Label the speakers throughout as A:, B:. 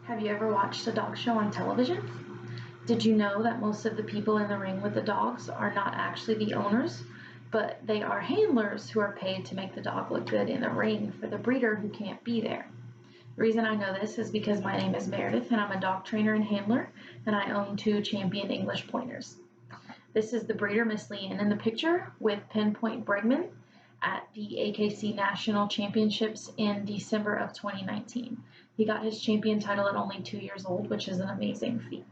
A: Have you ever watched a dog show on television? Did you know that most of the people in the ring with the dogs are not actually the owners, but they are handlers who are paid to make the dog look good in the ring for the breeder who can't be there? The reason I know this is because my name is Meredith and I'm a dog trainer and handler, and I own 2 champion English pointers. This is the breeder Miss Leanne in the picture with Pinpoint Bregman at the AKC National Championships in December of 2019. He got his champion title at only 2 years old, which is an amazing feat.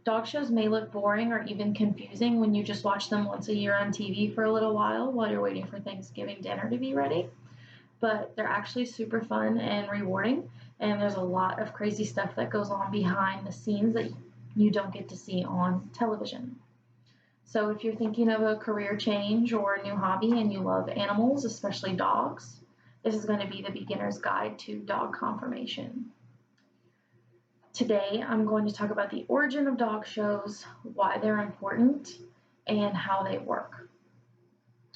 A: Dog shows may look boring or even confusing when you just watch them once a year on TV for a little while you're waiting for Thanksgiving dinner to be ready, but they're actually super fun and rewarding, and there's a lot of crazy stuff that goes on behind the scenes that you don't get to see on television. So if you're thinking of a career change or a new hobby and you love animals, especially dogs, this is going to be the beginner's guide to dog conformation. Today, I'm going to talk about the origin of dog shows, why they're important, and how they work.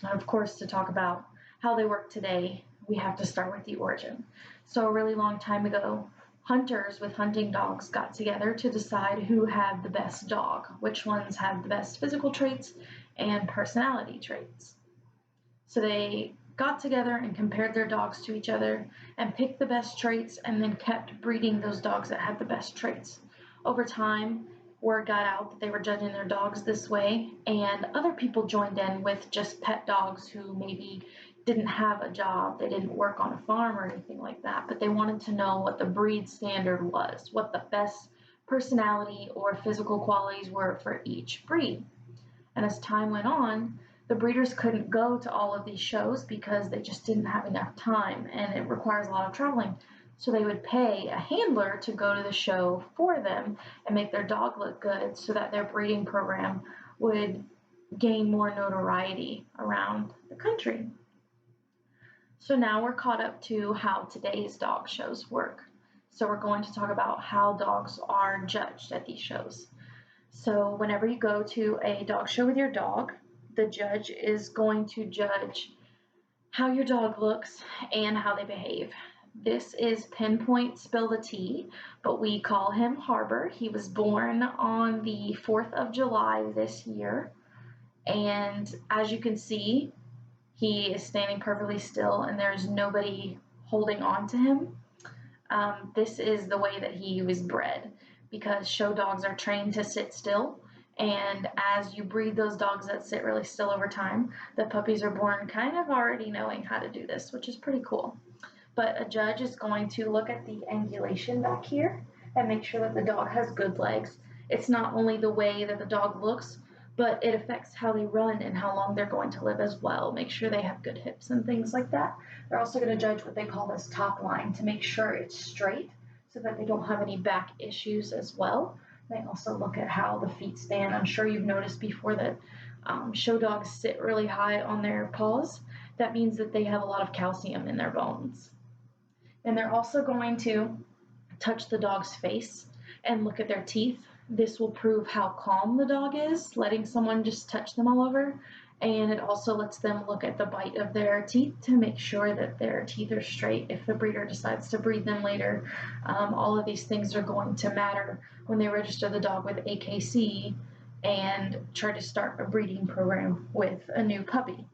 A: And of course, to talk about how they work today, we have to start with the origin. So a really long time ago, hunters with hunting dogs got together to decide who had the best dog, which ones had the best physical traits and personality traits. So they got together and compared their dogs to each other and picked the best traits and then kept breeding those dogs that had the best traits. Over time, word got out that they were judging their dogs this way, and other people joined in with just pet dogs who maybe didn't have a job, they didn't work on a farm or anything like that, but they wanted to know what the breed standard was, what the best personality or physical qualities were for each breed. And as time went on, the breeders couldn't go to all of these shows because they just didn't have enough time, and it requires a lot of traveling. So they would pay a handler to go to the show for them and make their dog look good so that their breeding program would gain more notoriety around the country. So now we're caught up to how today's dog shows work. So we're going to talk about how dogs are judged at these shows. So whenever you go to a dog show with your dog, the judge is going to judge how your dog looks and how they behave. This is Pinpoint Spill the Tea, but we call him Harbor. He was born on the 4th of July this year, and as you can see, he is standing perfectly still and there's nobody holding on to him. This is the way that he was bred, because show dogs are trained to sit still, and as you breed those dogs that sit really still over time, the puppies are born kind of already knowing how to do this, which is pretty cool. But a judge is going to look at the angulation back here and make sure that the dog has good legs. It's not only the way that the dog looks, but it affects how they run and how long they're going to live as well. Make sure they have good hips and things like that. They're also going to judge what they call this top line to make sure it's straight so that they don't have any back issues as well. They also look at how the feet stand. I'm sure you've noticed before that show dogs sit really high on their paws. That means that they have a lot of calcium in their bones. And they're also going to touch the dog's face and look at their teeth. This will prove how calm the dog is, letting someone just touch them all over. And it also lets them look at the bite of their teeth to make sure that their teeth are straight if the breeder decides to breed them later. All of these things are going to matter when they register the dog with AKC and try to start a breeding program with a new puppy.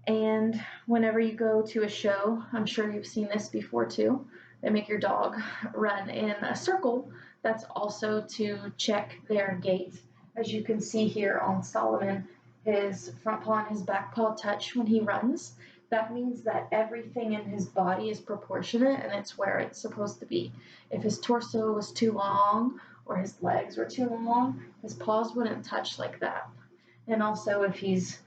A: And whenever you go to a show, I'm sure you've seen this before too, they make your dog run in a circle. That's also to check their gait. As you can see here on Solomon, his front paw and his back paw touch when he runs. That means that everything in his body is proportionate and it's where it's supposed to be. If his torso was too long or his legs were too long, his paws wouldn't touch like that. And also if he's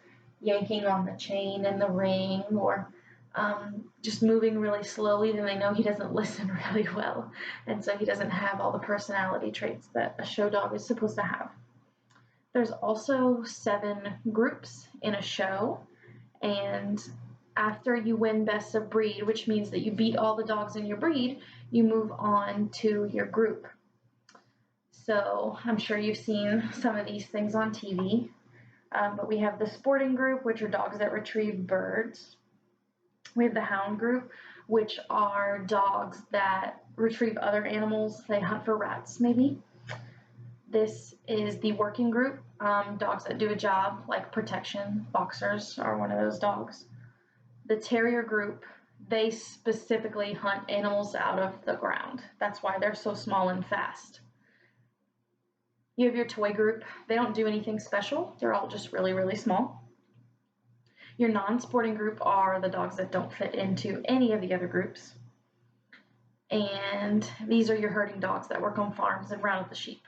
A: yanking on the chain in the ring or just moving really slowly, then they know he doesn't listen really well. And so he doesn't have all the personality traits that a show dog is supposed to have. There's also 7 groups in a show, and after you win best of breed, which means that you beat all the dogs in your breed, you move on to your group. So I'm sure you've seen some of these things on TV, but we have the sporting group, which are dogs that retrieve birds. We have the hound group, which are dogs that retrieve other animals. They hunt for rats, maybe. This is the working group, dogs that do a job like protection. Boxers are one of those dogs. The terrier group, they specifically hunt animals out of the ground. That's why they're so small and fast. You have your toy group. They don't do anything special. They're all just really, really small. Your non-sporting group are the dogs that don't fit into any of the other groups. And these are your herding dogs that work on farms and round up the sheep.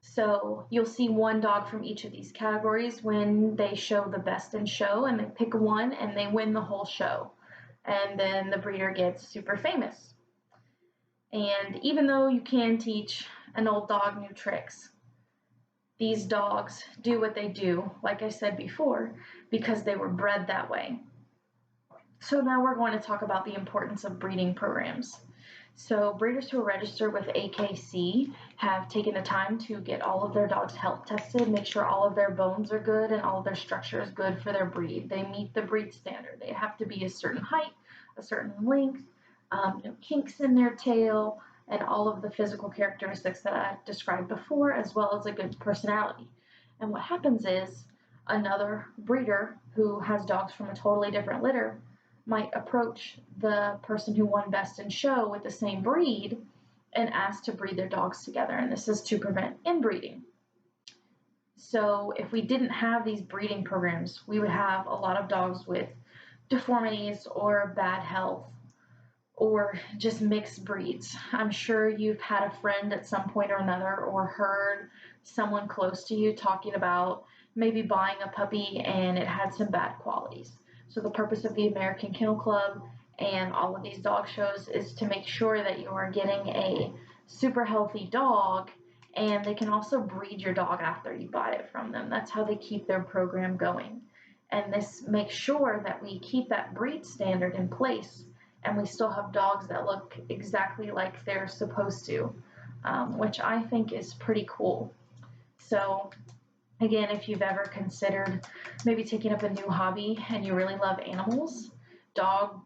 A: So you'll see one dog from each of these categories when they show the best in show, and they pick one and they win the whole show. And then the breeder gets super famous. And even though you can teach an old dog new tricks, these dogs do what they do, like I said before, because they were bred that way. So now we're going to talk about the importance of breeding programs. So breeders who are registered with AKC have taken the time to get all of their dogs health tested, make sure all of their bones are good and all of their structure is good for their breed. They meet the breed standard. They have to be a certain height, a certain length, no kinks in their tail, and all of the physical characteristics that I described before, as well as a good personality. And what happens is another breeder who has dogs from a totally different litter might approach the person who won best in show with the same breed and ask to breed their dogs together. And this is to prevent inbreeding. So if we didn't have these breeding programs, we would have a lot of dogs with deformities or bad health or just mixed breeds. I'm sure you've had a friend at some point or another, or heard someone close to you talking about maybe buying a puppy and it had some bad qualities. So the purpose of the American Kennel Club and all of these dog shows is to make sure that you are getting a super healthy dog, and they can also breed your dog after you buy it from them. That's how they keep their program going. And this makes sure that we keep that breed standard in place, and we still have dogs that look exactly like they're supposed to, which I think is pretty cool. So again, if you've ever considered maybe taking up a new hobby and you really love animals, dog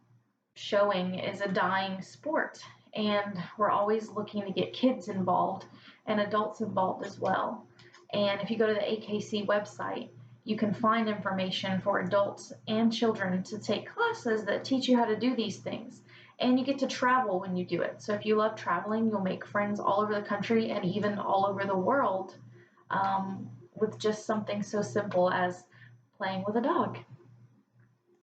A: showing is a dying sport. And we're always looking to get kids involved and adults involved as well. And if you go to the AKC website, you can find information for adults and children to take classes that teach you how to do these things. And you get to travel when you do it. So if you love traveling, you'll make friends all over the country and even all over the world, with just something so simple as playing with a dog.